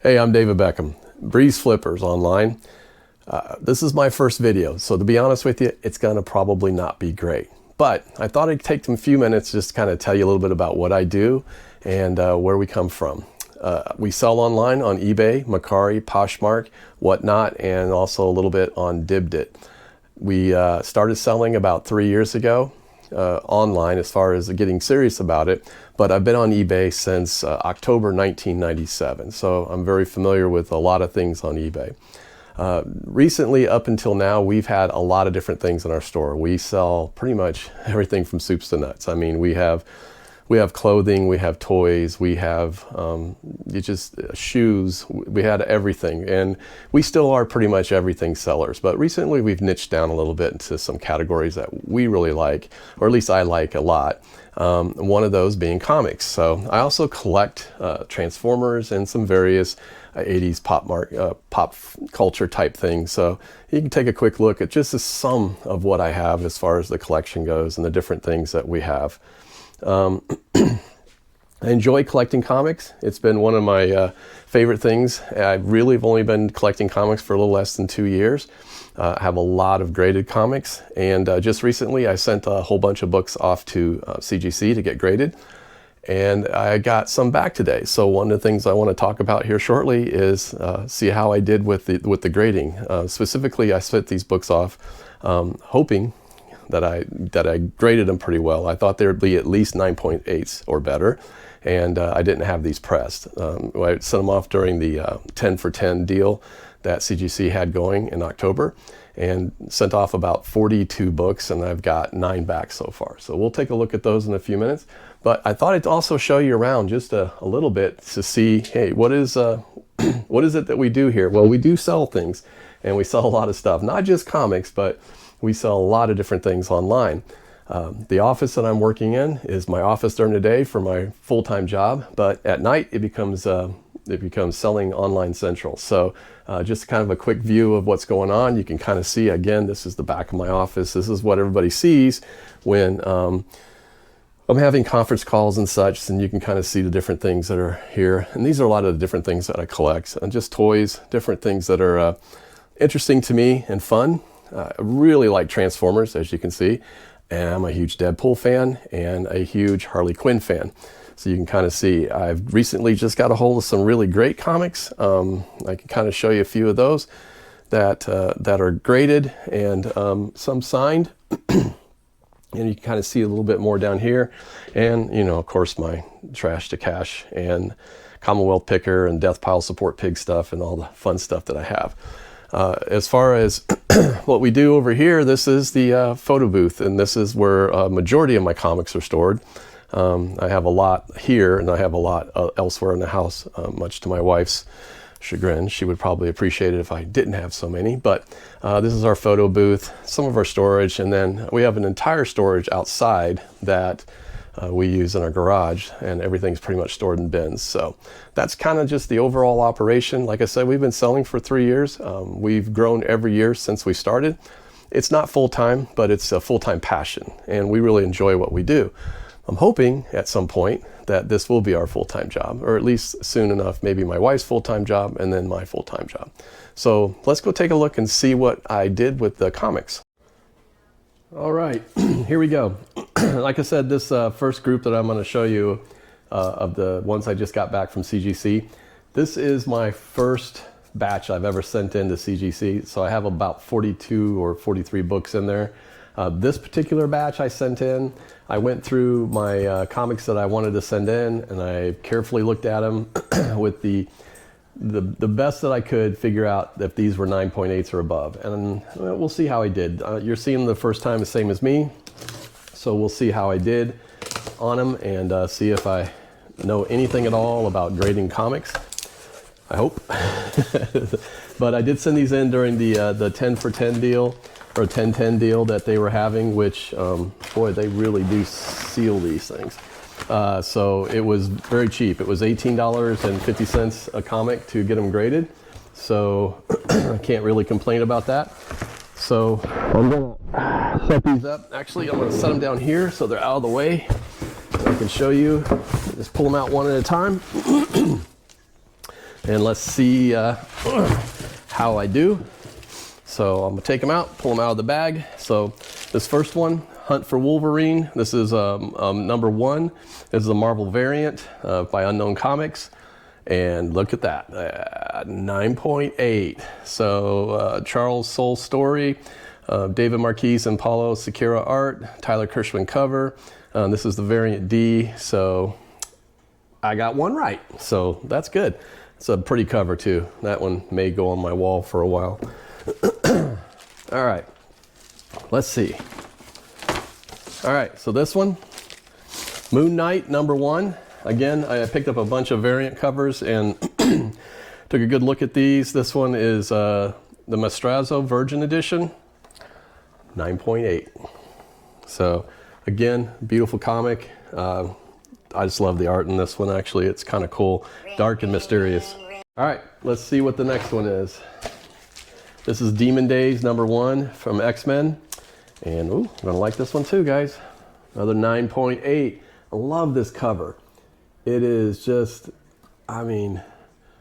Hey, I'm David Beckham, BreezeFlippers online. This is my first video, so to be honest with you, it's gonna probably not be great. But I thought I'd take a few minutes just to kind of tell you a little bit about what I do and where we come from. We sell online on eBay, Mercari, Poshmark, whatnot, and also a little bit on Dibdit. We started selling about 3 years ago online as far as getting serious about it, but I've been on eBay since October 1997, so I'm very familiar with a lot of things on eBay. Recently, up until now, we've had a lot of different things in our store. We sell pretty much everything from soups to nuts. I mean, we have clothing, we have toys, we have shoes, we had everything, and we still are pretty much everything sellers. But recently we've niched down a little bit into some categories that we really like, or at least I like a lot. One of those being comics. So I also collect Transformers and some various 80s pop culture type things. So you can take a quick look at just some of what I have as far as the collection goes and the different things that we have. I enjoy collecting comics. It's been one of my favorite things. I really have only been collecting comics for a little less than 2 years. I have a lot of graded comics, and just recently I sent a whole bunch of books off to CGC to get graded, and I got some back today. So one of the things I want to talk about here shortly is see how I did with the grading. Specifically, I sent these books off hoping that I graded them pretty well. I thought there would be at least 9.8s or better, and I didn't have these pressed. I sent them off during the 10 for 10 deal that CGC had going in October, and sent off about 42 books, and I've got 9 back so far. So we'll take a look at those in a few minutes. But I thought I'd also show you around just a little bit to see, hey, what is it that we do here? Well, we do sell things, and we sell a lot of stuff, not just comics, but we sell a lot of different things online. The office that I'm working in is my office during the day for my full-time job, but at night it becomes selling online central. So just kind of a quick view of what's going on. You can kind of see, again, this is the back of my office. This is what everybody sees when I'm having conference calls and such, and you can kind of see the different things that are here. And these are a lot of the different things that I collect, and just toys, different things that are interesting to me and fun. I really like Transformers, as you can see, and I'm a huge Deadpool fan and a huge Harley Quinn fan. So you can kind of see I've recently just got a hold of some really great comics. I can kind of show you a few of those that are graded and some signed. And you can kind of see a little bit more down here. And, you know, of course, my trash to cash and Commonwealth picker and death pile support pig stuff and all the fun stuff that I have. As far as what we do over here, this is the photo booth, and this is where a majority of my comics are stored. I have a lot here, and I have a lot elsewhere in the house, much to my wife's chagrin. She would probably appreciate it if I didn't have so many, but this is our photo booth, some of our storage, and then we have an entire storage outside that we use in our garage, and everything's pretty much stored in bins. So that's kind of just the overall operation. Like I said, we've been selling for 3 years. We've grown every year since we started. It's not full-time, but it's a full-time passion, and we really enjoy what we do. I'm hoping at some point that this will be our full-time job, or at least soon enough, maybe my wife's full-time job and then my full-time job. So let's go take a look and see what I did with the comics. All right, here we go. Like I said, this first group that I'm going to show you of the ones I just got back from CGC, this is my first batch I've ever sent in to CGC. So I have about 42 or 43 books in there. This particular batch I sent in, I went through my comics that I wanted to send in, and I carefully looked at them with the best that I could figure out if these were 9.8s or above. And we'll see how I did. You're seeing the first time the same as me, so we'll see how I did on them and see if I know anything at all about grading comics. I hope. But I did send these in during the 10 for 10 deal, or 10-10 deal that they were having, which, boy, they really do seal these things. So it was very cheap. It was $18.50 a comic to get them graded. So I can't really complain about that. So I'm gonna set these up. Actually, I'm gonna set them down here so they're out of the way. I can show you. Just pull them out one at a time. And let's see how I do. So I'm gonna take them out, pull them out of the bag. So this first one, Hunt for Wolverine. This is number 1. This is a Marvel variant by Unknown Comics. And look at that, 9.8. So Charles Soule story, David Marquez and Paulo Siqueira art, Tyler Kirschman cover. This is the variant D, so I got one right. So that's good. It's a pretty cover too. That one may go on my wall for a while. All right, let's see. All right, so this one, Moon Knight number 1. Again, I picked up a bunch of variant covers and took a good look at these. This one is the Mastrazo Virgin Edition, 9.8. So again, beautiful comic. I just love the art in this one, actually. It's kind of cool, dark and mysterious. All right, let's see what the next one is. This is Demon Days number 1 from X-Men. And ooh, I'm gonna like this one too, guys. Another 9.8. I love this cover. It is just, I mean,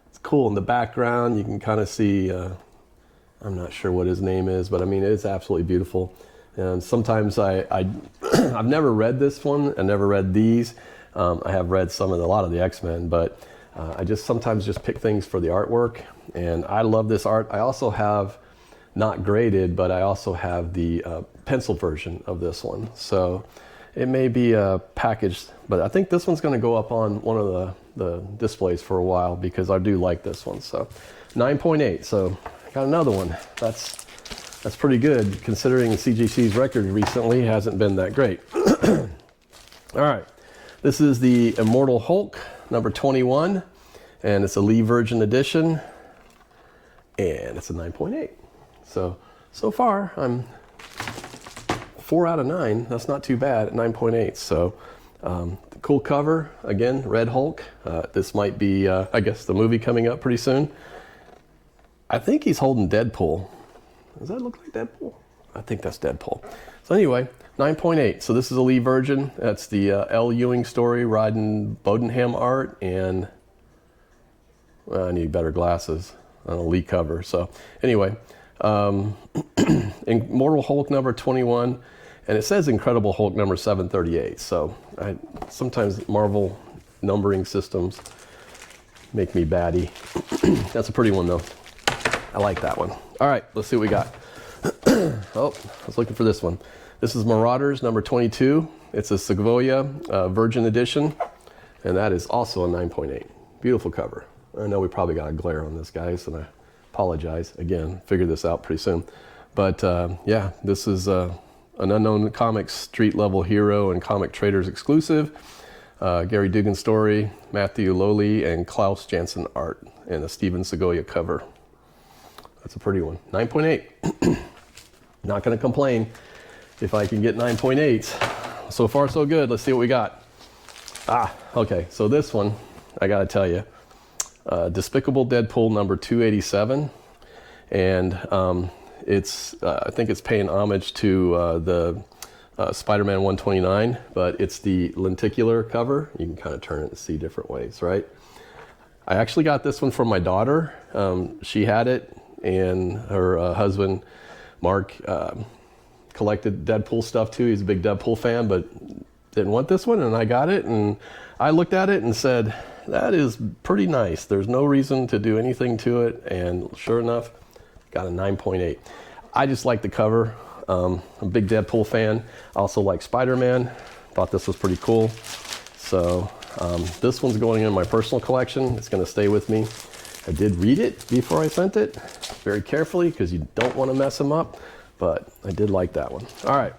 it's cool in the background. You can kind of see, I'm not sure what his name is, but I mean, it's absolutely beautiful. And sometimes I've never read this one. I never read these. I have read a lot of the X-Men, but I just sometimes just pick things for the artwork. And I love this art. I also have, not graded, but I also have the pencil version of this one. So it may be packaged, but I think this one's going to go up on one of the displays for a while because I do like this one. So 9.8. So I got another one. That's pretty good considering CGC's record recently hasn't been that great. All right, this is the Immortal Hulk number 21, and it's a Lee Virgin edition, and it's a 9.8. So far I'm 4 out of 9. That's not too bad at 9.8. So cool cover, again, Red Hulk. This might be, I guess, the movie coming up pretty soon. I think he's holding Deadpool. Does that look like Deadpool? I think that's Deadpool. So anyway, 9.8. So this is a Lee Virgin. That's the L. Ewing story, Rodden Bodenham art, and I need better glasses on a Lee cover. So anyway, Immortal Hulk number 21, and it says Incredible Hulk number 738. So sometimes Marvel numbering systems make me batty. That's a pretty one though. I like that one. All right, let's see what we got. Oh, I was looking for this one. This is Marauders number 22. It's a Segovia Virgin Edition, and that is also a 9.8. Beautiful cover. I know we probably got a glare on this, guys, and I apologize. Again, figure this out pretty soon. But yeah, this is an Unknown Comics street level hero and comic traders exclusive. Gary Dugan story, Matthew Lowley and Klaus Janson art, and a Steven Segovia cover. That's a pretty one. 9.8. Not going to complain if I can get 9.8s. So far, so good. Let's see what we got. Okay. So this one, I got to tell you, Despicable Deadpool number 287, and I think it's paying homage to the Spider-Man 129, but it's the lenticular cover. You can kind of turn it and see different ways, right? I actually got this one from my daughter. She had it, and her husband, Mark, collected Deadpool stuff too. He's a big Deadpool fan, but didn't want this one, and I got it, and I looked at it and said, that is pretty nice. There's no reason to do anything to it, and sure enough, got a 9.8. I just like the cover. I'm a big Deadpool fan. I also like Spider-Man. Thought this was pretty cool. So this one's going in my personal collection. It's going to stay with me. I did read it before I sent it very carefully because you don't want to mess them up, but I did like that one. All right.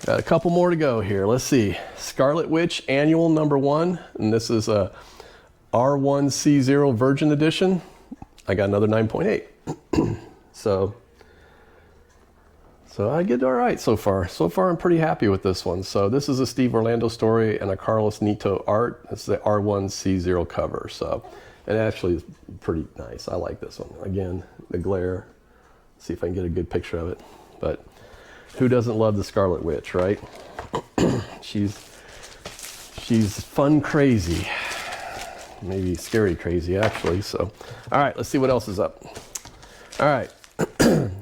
Got a couple more to go here. Let's see. Scarlet Witch Annual number 1, and this is a R1C0 Virgin Edition. I got another 9.8. So I get all right so far. So far, I'm pretty happy with this one. So this is a Steve Orlando story and a Carlos Nito art. It's the R1C0 cover. So it actually is pretty nice. I like this one. Again, the glare. See if I can get a good picture of it. But who doesn't love the Scarlet Witch, right? She's fun crazy. maybe scary crazy actually. So, all right, let's see what else is up. All right,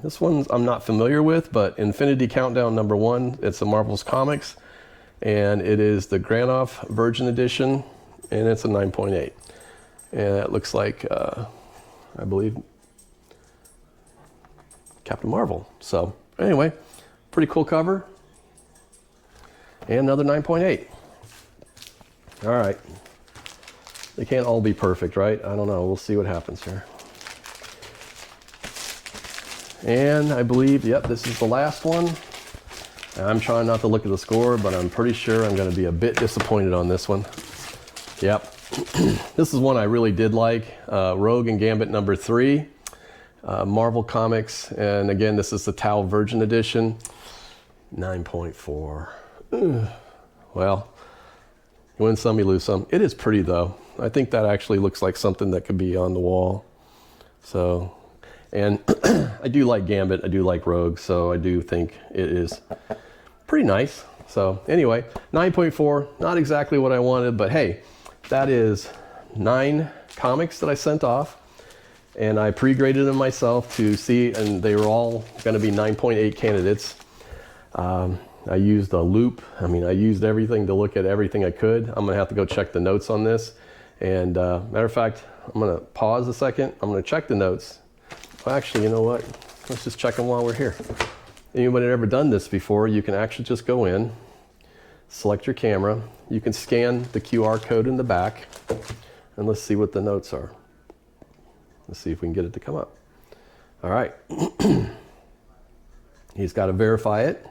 this one I'm not familiar with, but Infinity Countdown #1. It's a Marvel's Comics, and it is the Granoff Virgin Edition, and it's a 9.8. And it looks like, I believe, Captain Marvel. So anyway, pretty cool cover. And another 9.8. All right. They can't all be perfect, right? I don't know. We'll see what happens here. And I believe, yep, this is the last one. I'm trying not to look at the score, but I'm pretty sure I'm going to be a bit disappointed on this one. Yep. This is one I really did like. Rogue and Gambit #3. Marvel Comics. And again, this is the Tau Virgin Edition. 9.4. Well, you win some, you lose some. It is pretty though. I think that actually looks like something that could be on the wall. So, and I do like Gambit, I do like Rogue, so I do think it is pretty nice. So anyway, 9.4, not exactly what I wanted, but hey, that is 9 comics that I sent off, and I pre-graded them myself to see, and they were all gonna be 9.8 candidates. I used a loop. I mean, I used everything to look at everything I could. I'm gonna have to go check the notes on this. And matter of fact, I'm gonna pause a second. I'm gonna check the notes. Well, actually, you know what? Let's just check them while we're here. Anybody ever done this before? You can actually just go in, select your camera. You can scan the QR code in the back, and let's see what the notes are. Let's see if we can get it to come up. All right. He's got to verify it.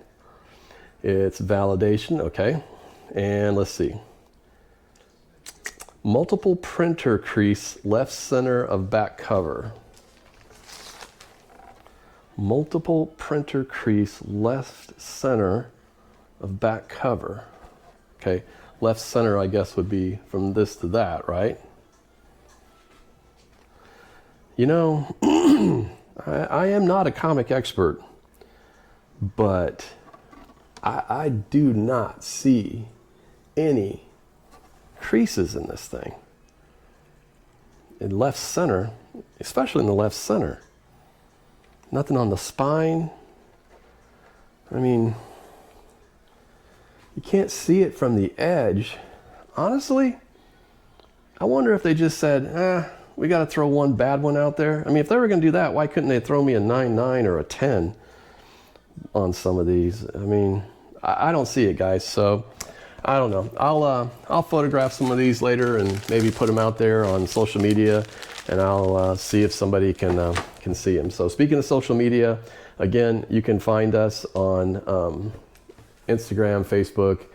It's validation, okay. And let's see. Multiple printer crease, left center of back cover. Multiple printer crease, left center of back cover. Okay, left center I guess would be from this to that, right? You know, I am not a comic expert, but I do not see any creases in this thing. In left center, especially in the left center. Nothing on the spine. I mean, you can't see it from the edge. Honestly, I wonder if they just said, we got to throw one bad one out there. I mean, if they were going to do that, why couldn't they throw me a 9.9 or a 10 on some of these? I mean, I don't see it, guys. So I don't know. I'll photograph some of these later and maybe put them out there on social media, and I'll see if somebody can see them. So speaking of social media, again, you can find us on Instagram, Facebook,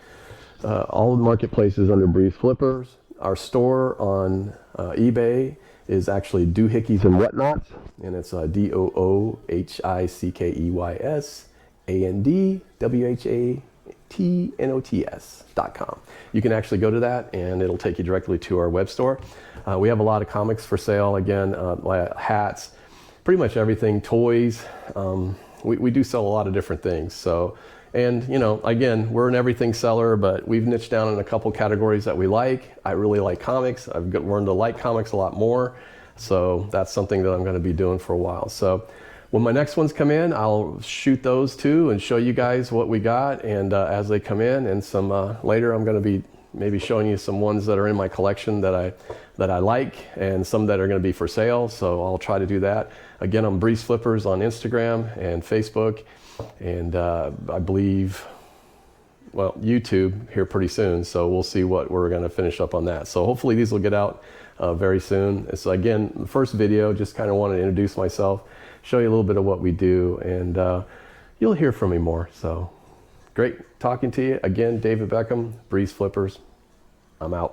all the marketplaces under BreezeFlippers. Our store on eBay is actually Doohickeys and Whatnots, and it's DOOHICKEYSANDWHATNOTS.com. You can actually go to that, and it'll take you directly to our web store. We have a lot of comics for sale, again, hats, pretty much everything, toys. We do sell a lot of different things. So, and you know, again, we're an everything seller, but we've niched down in a couple categories that we like. I really like comics. I've learned to like comics a lot more. So that's something that I'm going to be doing for a while. So when my next ones come in, I'll shoot those too and show you guys what we got. And as they come in, and some later, I'm going to be maybe showing you some ones that are in my collection that I like, and some that are going to be for sale. So I'll try to do that. Again, I'm BreezeFlippers on Instagram and Facebook, and I believe, well, YouTube here pretty soon. So we'll see what we're going to finish up on that. So hopefully these will get out very soon. So again, the first video, just kind of wanted to introduce myself, show you a little bit of what we do, and you'll hear from me more. So great talking to you. Again, David Beckham, BreezeFlippers. I'm out.